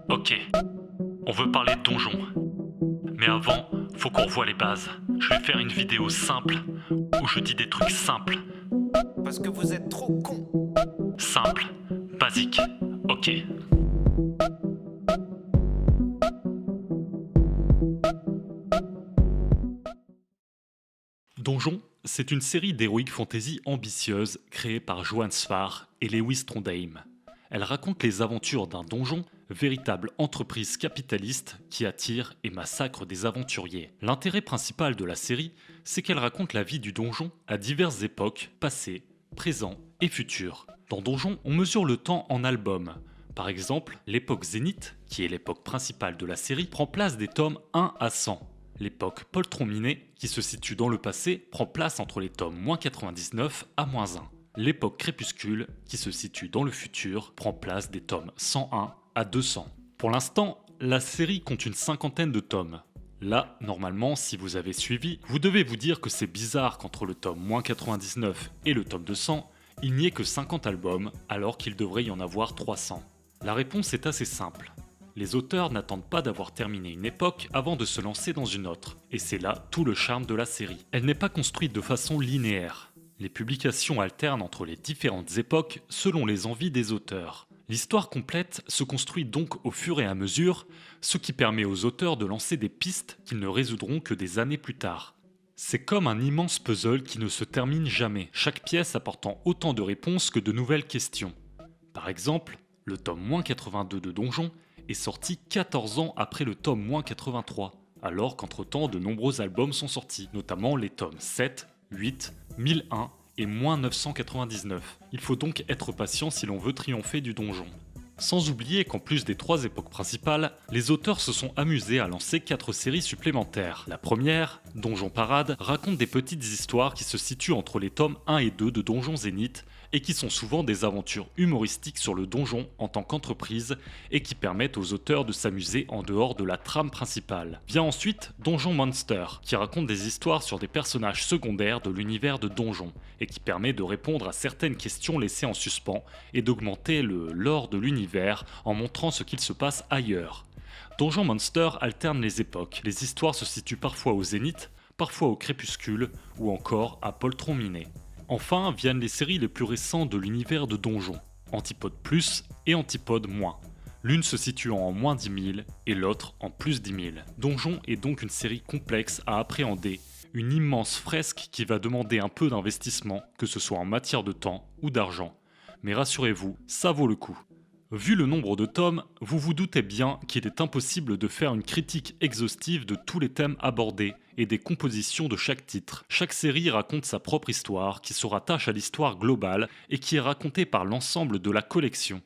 Ok, on veut parler de donjons. Mais avant, faut qu'on revoie les bases. Je vais faire une vidéo simple, où je dis des trucs simples. Parce que vous êtes trop con. Simple, basique, ok. Donjon, c'est une série d'heroic fantasy ambitieuse créée par Johann Sfar et Lewis Trondheim. Elle raconte les aventures d'un donjon, véritable entreprise capitaliste qui attire et massacre des aventuriers. L'intérêt principal de la série, c'est qu'elle raconte la vie du donjon à diverses époques, passées, présent et futures. Dans Donjon, on mesure le temps en albums. Par exemple, l'époque Zénith, qui est l'époque principale de la série, prend place des tomes 1 à 100. L'époque Poltron-Minet, qui se situe dans le passé, prend place entre les tomes -99 à -1. L'époque Crépuscule, qui se situe dans le futur, prend place des tomes 101 à 200. Pour l'instant, la série compte une cinquantaine de tomes. Là, normalement, si vous avez suivi, vous devez vous dire que c'est bizarre qu'entre le tome -99 et le tome 200, il n'y ait que 50 albums, alors qu'il devrait y en avoir 300. La réponse est assez simple. Les auteurs n'attendent pas d'avoir terminé une époque avant de se lancer dans une autre, et c'est là tout le charme de la série. Elle n'est pas construite de façon linéaire. Les publications alternent entre les différentes époques selon les envies des auteurs. L'histoire complète se construit donc au fur et à mesure, ce qui permet aux auteurs de lancer des pistes qu'ils ne résoudront que des années plus tard. C'est comme un immense puzzle qui ne se termine jamais, chaque pièce apportant autant de réponses que de nouvelles questions. Par exemple, le tome -82 de Donjon est sorti 14 ans après le tome -83, alors qu'entre-temps de nombreux albums sont sortis, notamment les tomes 7, 8, 1001 et -999. Il faut donc être patient si l'on veut triompher du donjon. Sans oublier qu'en plus des 3 époques principales, les auteurs se sont amusés à lancer 4 séries supplémentaires. La première, Donjon Parade, raconte des petites histoires qui se situent entre les tomes 1 et 2 de Donjon Zénith et qui sont souvent des aventures humoristiques sur le donjon en tant qu'entreprise et qui permettent aux auteurs de s'amuser en dehors de la trame principale. Vient ensuite Donjon Monster, qui raconte des histoires sur des personnages secondaires de l'univers de Donjon et qui permet de répondre à certaines questions laissées en suspens et d'augmenter le lore de l'univers en montrant ce qu'il se passe ailleurs. Donjon Monster alterne les époques, les histoires se situent parfois au Zénith, parfois au Crépuscule ou encore à Poltron-Minet. Enfin viennent les séries les plus récentes de l'univers de Donjon, Antipode Plus et Antipode Moins, l'une se situant en -10 000 et l'autre en +10 000. Donjon est donc une série complexe à appréhender, une immense fresque qui va demander un peu d'investissement, que ce soit en matière de temps ou d'argent. Mais rassurez-vous, ça vaut le coup. Vu le nombre de tomes, vous vous doutez bien qu'il est impossible de faire une critique exhaustive de tous les thèmes abordés et des compositions de chaque titre. Chaque série raconte sa propre histoire qui se rattache à l'histoire globale et qui est racontée par l'ensemble de la collection.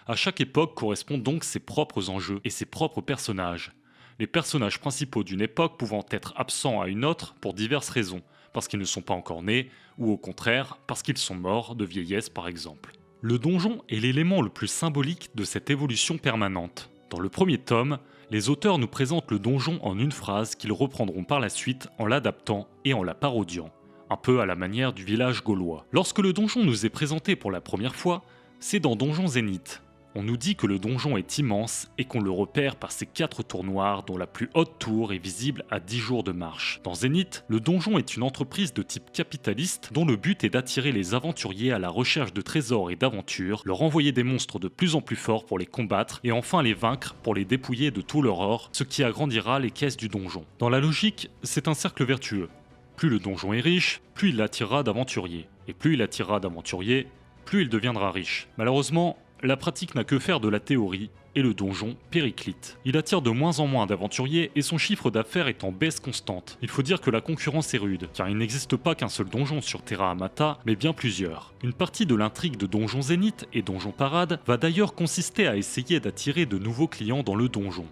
À chaque époque correspondent donc ses propres enjeux et ses propres personnages. Les personnages principaux d'une époque pouvant être absents à une autre pour diverses raisons, parce qu'ils ne sont pas encore nés, ou au contraire, parce qu'ils sont morts de vieillesse par exemple. Le donjon est l'élément le plus symbolique de cette évolution permanente. Dans le premier tome, les auteurs nous présentent le donjon en une phrase qu'ils reprendront par la suite en l'adaptant et en la parodiant, un peu à la manière du village gaulois. Lorsque le donjon nous est présenté pour la première fois, c'est dans Donjon Zénith. On nous dit que le donjon est immense et qu'on le repère par ses 4 tours noires dont la plus haute tour est visible à 10 jours de marche. Dans Zénith, le donjon est une entreprise de type capitaliste dont le but est d'attirer les aventuriers à la recherche de trésors et d'aventures, leur envoyer des monstres de plus en plus forts pour les combattre et enfin les vaincre pour les dépouiller de tout leur or, ce qui agrandira les caisses du donjon. Dans la logique, c'est un cercle vertueux. Plus le donjon est riche, plus il attirera d'aventuriers. Et plus il attirera d'aventuriers, plus il deviendra riche. Malheureusement, la pratique n'a que faire de la théorie, et le donjon périclite. Il attire de moins en moins d'aventuriers et son chiffre d'affaires est en baisse constante. Il faut dire que la concurrence est rude, car il n'existe pas qu'un seul donjon sur Terra Amata, mais bien plusieurs. Une partie de l'intrigue de Donjon Zénith et Donjon Parade va d'ailleurs consister à essayer d'attirer de nouveaux clients dans le donjon.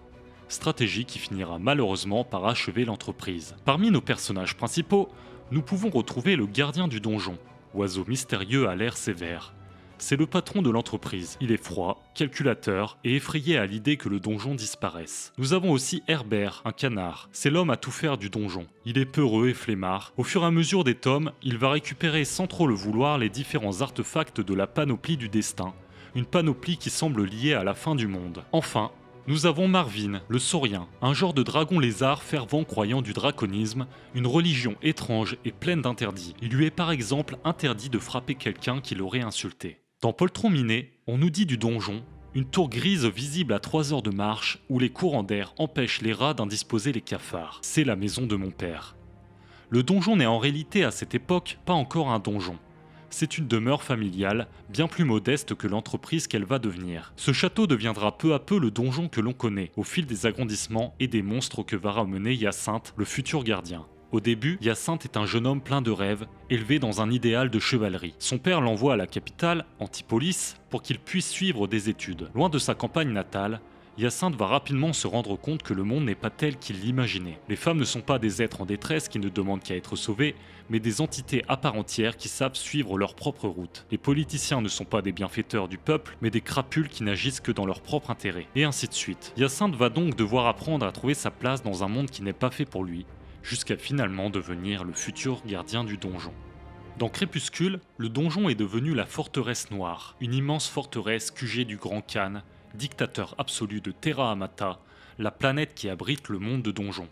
Stratégie qui finira malheureusement par achever l'entreprise. Parmi nos personnages principaux, nous pouvons retrouver le gardien du donjon, oiseau mystérieux à l'air sévère. C'est le patron de l'entreprise. Il est froid, calculateur et effrayé à l'idée que le donjon disparaisse. Nous avons aussi Herbert, un canard. C'est l'homme à tout faire du donjon. Il est peureux et flemmard. Au fur et à mesure des tomes, il va récupérer sans trop le vouloir les différents artefacts de la panoplie du destin, une panoplie qui semble liée à la fin du monde. Enfin, nous avons Marvin, le saurien, un genre de dragon lézard fervent croyant du draconisme, une religion étrange et pleine d'interdits. Il lui est par exemple interdit de frapper quelqu'un qui l'aurait insulté. Dans Poltron Miné, on nous dit du donjon, une tour grise visible à 3 heures de marche où les courants d'air empêchent les rats d'indisposer les cafards. C'est la maison de mon père. Le donjon n'est en réalité à cette époque pas encore un donjon. C'est une demeure familiale, bien plus modeste que l'entreprise qu'elle va devenir. Ce château deviendra peu à peu le donjon que l'on connaît, au fil des agrandissements et des monstres que va ramener Hyacinthe, le futur gardien. Au début, Hyacinthe est un jeune homme plein de rêves, élevé dans un idéal de chevalerie. Son père l'envoie à la capitale, Antipolis, pour qu'il puisse suivre des études. Loin de sa campagne natale, Hyacinthe va rapidement se rendre compte que le monde n'est pas tel qu'il l'imaginait. Les femmes ne sont pas des êtres en détresse qui ne demandent qu'à être sauvés, mais des entités à part entière qui savent suivre leur propre route. Les politiciens ne sont pas des bienfaiteurs du peuple, mais des crapules qui n'agissent que dans leur propre intérêt. Et ainsi de suite. Hyacinthe va donc devoir apprendre à trouver sa place dans un monde qui n'est pas fait pour lui, jusqu'à finalement devenir le futur gardien du donjon. Dans Crépuscule, le donjon est devenu la forteresse noire, une immense forteresse QG du Grand Khan, dictateur absolu de Terra Amata, la planète qui abrite le monde de donjon.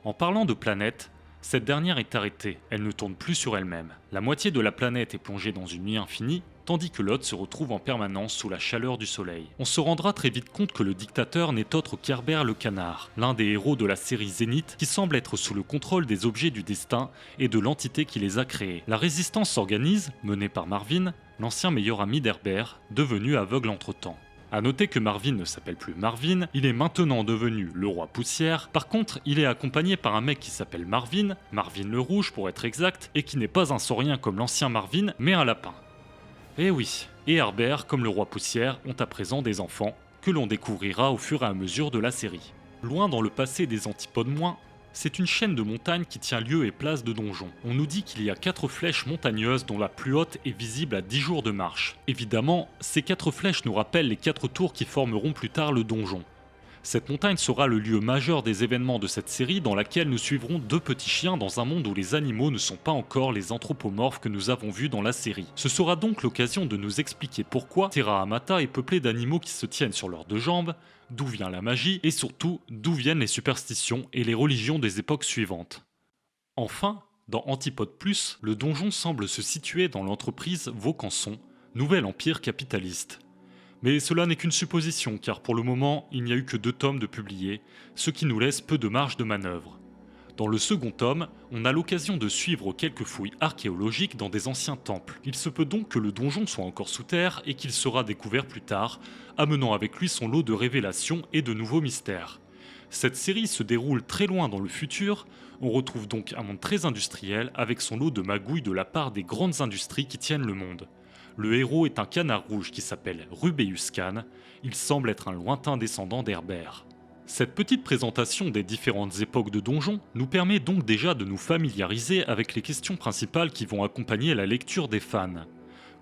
En parlant de planète, cette dernière est arrêtée, elle ne tourne plus sur elle-même. La moitié de la planète est plongée dans une nuit infinie, tandis que l'autre se retrouve en permanence sous la chaleur du soleil. On se rendra très vite compte que le dictateur n'est autre qu'Herbert le Canard, l'un des héros de la série Zénith qui semble être sous le contrôle des objets du destin et de l'entité qui les a créés. La résistance s'organise, menée par Marvin, l'ancien meilleur ami d'Herbert, devenu aveugle entre-temps. A noter que Marvin ne s'appelle plus Marvin, il est maintenant devenu le roi poussière. Par contre, il est accompagné par un mec qui s'appelle Marvin, Marvin le Rouge pour être exact, et qui n'est pas un saurien comme l'ancien Marvin, mais un lapin. Et oui, et Herbert, comme le roi poussière, ont à présent des enfants, que l'on découvrira au fur et à mesure de la série. Loin dans le passé des antipodes moins, c'est une chaîne de montagnes qui tient lieu et place de donjons. On nous dit qu'il y a 4 flèches montagneuses dont la plus haute est visible à 10 jours de marche. Évidemment, ces 4 flèches nous rappellent les 4 tours qui formeront plus tard le donjon. Cette montagne sera le lieu majeur des événements de cette série dans laquelle nous suivrons 2 petits chiens dans un monde où les animaux ne sont pas encore les anthropomorphes que nous avons vus dans la série. Ce sera donc l'occasion de nous expliquer pourquoi Terra Amata est peuplée d'animaux qui se tiennent sur leurs 2 jambes, d'où vient la magie et surtout d'où viennent les superstitions et les religions des époques suivantes. Enfin, dans Antipode Plus, le donjon semble se situer dans l'entreprise Vaucanson, nouvel empire capitaliste. Mais cela n'est qu'une supposition car pour le moment il n'y a eu que 2 tomes de publiés, ce qui nous laisse peu de marge de manœuvre. Dans le second tome, on a l'occasion de suivre quelques fouilles archéologiques dans des anciens temples. Il se peut donc que le donjon soit encore sous terre et qu'il sera découvert plus tard, amenant avec lui son lot de révélations et de nouveaux mystères. Cette série se déroule très loin dans le futur, on retrouve donc un monde très industriel avec son lot de magouilles de la part des grandes industries qui tiennent le monde. Le héros est un canard rouge qui s'appelle Rubeus Khan, il semble être un lointain descendant d'Herbert. Cette petite présentation des différentes époques de donjons nous permet donc déjà de nous familiariser avec les questions principales qui vont accompagner la lecture des fans.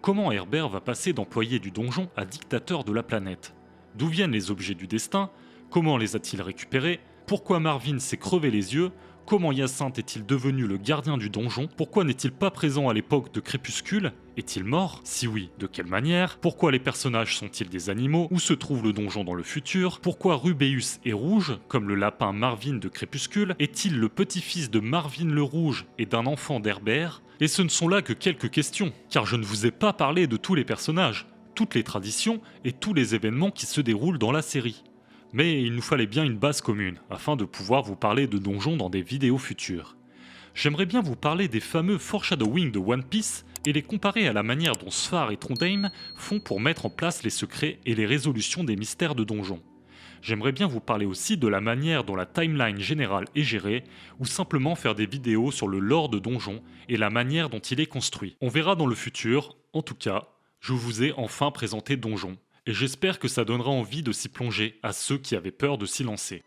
Comment Herbert va passer d'employé du donjon à dictateur de la planète? D'où viennent les objets du destin? Comment les a-t-il récupérés? Pourquoi Marvin s'est crevé les yeux? Comment Hyacinthe est-il devenu le gardien du donjon? Pourquoi n'est-il pas présent à l'époque de Crépuscule? Est-il mort? Si oui, de quelle manière? Pourquoi les personnages sont-ils des animaux? Où se trouve le donjon dans le futur? Pourquoi Rubeus est rouge, comme le lapin Marvin de Crépuscule? Est-il le petit-fils de Marvin le Rouge et d'un enfant d'Herbert? Et ce ne sont là que quelques questions, car je ne vous ai pas parlé de tous les personnages, toutes les traditions et tous les événements qui se déroulent dans la série. Mais il nous fallait bien une base commune, afin de pouvoir vous parler de donjons dans des vidéos futures. J'aimerais bien vous parler des fameux foreshadowing de One Piece et les comparer à la manière dont Sfar et Trondheim font pour mettre en place les secrets et les résolutions des mystères de donjons. J'aimerais bien vous parler aussi de la manière dont la timeline générale est gérée, ou simplement faire des vidéos sur le lore de donjons et la manière dont il est construit. On verra dans le futur, en tout cas, je vous ai enfin présenté Donjon. Et j'espère que ça donnera envie de s'y plonger à ceux qui avaient peur de s'y lancer.